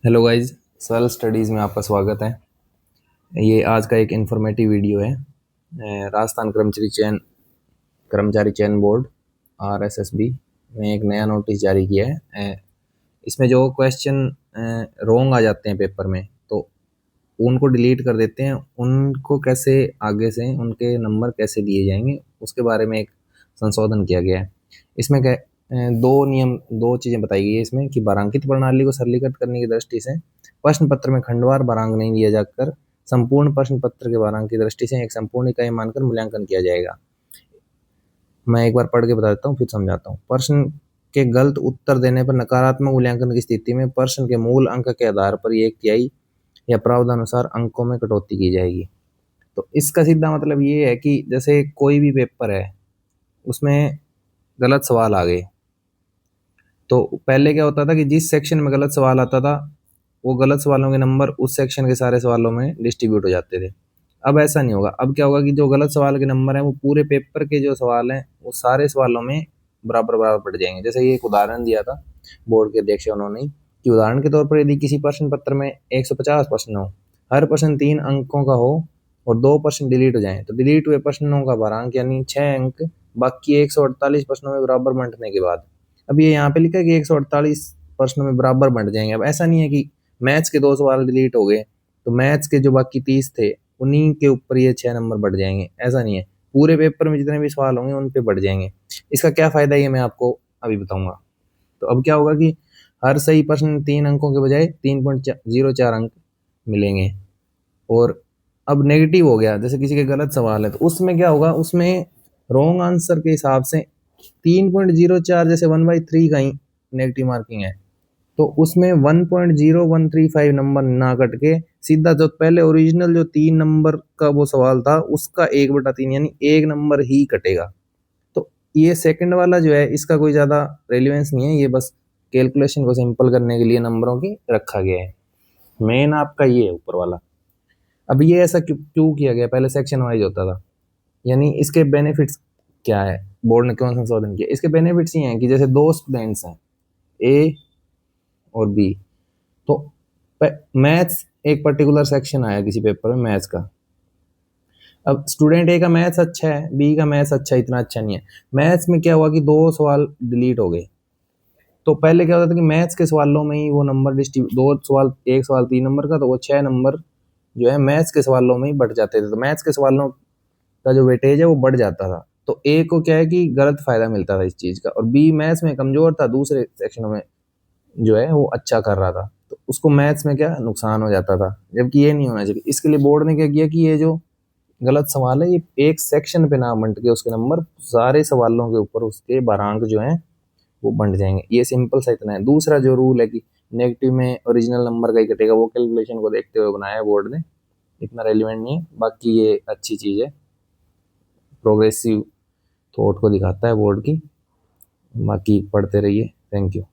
Hello guys, सल studies में आपका स्वागत है। ये आज का एक इन्फॉर्मेटिव वीडियो है। राजस्थान कर्मचारी चयन बोर्ड RSSB में एक नया नोटिस जारी किया है। इसमें जो क्वेश्चन रॉन्ग आ जाते हैं पेपर में तो उनको डिलीट कर देते हैं। उनको कैसे आगे से उनके नंबर कैसे दिए जाएंगे उसके बारे में एक संशोधन किया गया है। इसमें क्या दो चीज़ें बताई गई है इसमें कि बारांकित प्रणाली को सरलीकृत करने की दृष्टि से प्रश्न पत्र में खंडवार बारांक नहीं दिया जाकर संपूर्ण प्रश्न पत्र के बारांक की दृष्टि से एक संपूर्ण इकाई मानकर मूल्यांकन किया जाएगा। मैं एक बार पढ़ के बता देता हूँ फिर समझाता हूँ। प्रश्न के गलत उत्तर देने पर नकारात्मक मूल्यांकन की स्थिति में प्रश्न के मूल अंक के आधार पर एक तिहाई या प्रावधानुसार अंकों में कटौती की जाएगी। तो इसका सीधा मतलब ये है कि जैसे कोई भी पेपर है उसमें गलत सवाल आ गए तो पहले क्या होता था कि जिस सेक्शन में गलत सवाल आता था वो गलत सवालों के नंबर उस सेक्शन के सारे सवालों में डिस्ट्रीब्यूट हो जाते थे। अब ऐसा नहीं होगा। अब क्या होगा कि जो गलत सवाल के नंबर हैं वो पूरे पेपर के जो सवाल हैं वो सारे सवालों में बराबर बराबर पड़ जाएंगे। जैसे ये एक उदाहरण दिया था बोर्ड के अध्यक्ष उन्होंने कि उदाहरण के तौर पर यदि किसी प्रश्न पत्र में 150 प्रश्न हो, हर प्रश्न 3 अंकों का हो और 2 प्रश्न डिलीट हो जाए तो डिलीट हुए प्रश्नों का भारांक यानी 6 अंक बाकी 148 प्रश्नों में बराबर बांटने के बाद। अब ये यहाँ पे लिखा है कि 148 प्रश्नों में बराबर बांट जाएंगे। अब ऐसा नहीं है कि मैथ्स के 2 सवाल डिलीट हो गए तो मैथ्स के जो बाकी 30 थे उन्हीं के ऊपर ये 6 नंबर बढ़ जाएंगे, ऐसा नहीं है। पूरे पेपर में जितने भी सवाल होंगे उन पे बढ़ जाएंगे। इसका क्या फायदा ये मैं आपको अभी बताऊंगा। तो अब क्या होगा कि हर सही प्रश्न 3 अंकों के बजाय 3.04 अंक मिलेंगे। और अब नेगेटिव हो गया, जैसे किसी के गलत सवाल है तो उसमें क्या होगा, उसमें रॉन्ग आंसर के हिसाब से 3.04 जैसे 1/3 का ही नेगेटिव मार्किंग है तो उसमें 1.0135 नंबर ना कट के सीधा जो पहले ओरिजिनल जो 3 नंबर का वो सवाल था उसका 1/3 यानी 1 नंबर ही कटेगा। तो ये सेकंड वाला जो है इसका कोई ज़्यादा रेलिवेंस नहीं है, ये बस कैलकुलेशन को सिंपल करने के लिए नंबरों की रखा गया है। मेन आपका ये है ऊपर वाला। अब ये ऐसा क्यों क्यों किया गया, पहले सेक्शन वाइज होता था। यानी इसके बेनिफिट्स क्या है, बोर्ड ने क्यों संशोधन किया। इसके बेनिफिट्स ये हैं कि जैसे 2 स्टूडेंट्स हैं ए और बी, तो मैथ्स एक पर्टिकुलर सेक्शन आया किसी पेपर में मैथ्स का। अब स्टूडेंट ए का मैथ्स अच्छा है, बी का मैथ्स अच्छा इतना अच्छा नहीं है। मैथ्स में क्या हुआ कि 2 सवाल डिलीट हो गए। तो पहले क्या होता था कि मैथ्स के सवालों में ही वो नंबर डिस्ट्रीब्यूट, 2 सवाल, एक सवाल 3 नंबर का तो वो 6 नंबर जो है मैथ्स के सवालों में ही बढ़ जाते थे। तो मैथ्स के सवालों का जो वेटेज है वो बढ़ जाता था। तो ए को क्या है कि गलत फायदा मिलता था इस चीज़ का, और बी मैथ्स में कमजोर था, दूसरे सेक्शनों में जो है वो अच्छा कर रहा था तो उसको मैथ्स में क्या नुकसान हो जाता था, जबकि ये नहीं होना चाहिए। इसके लिए बोर्ड ने क्या किया कि ये जो गलत सवाल है ये एक सेक्शन पे ना बंट के उसके नंबर सारे सवालों के ऊपर उसके बारांक जो हैं वो बंट जाएंगे। ये सिंपल सा इतना है। दूसरा जो रूल है कि नेगेटिव में ओरिजिनल नंबर का ही कटेगा, वो कैलकुलेशन को देखते हुए बनाया है बोर्ड ने, इतना रेलिवेंट नहीं है। बाकी ये अच्छी चीज़ है, प्रोग्रेसिव थॉट को दिखाता है बोर्ड की। बाकी पढ़ते रहिए। Thank you.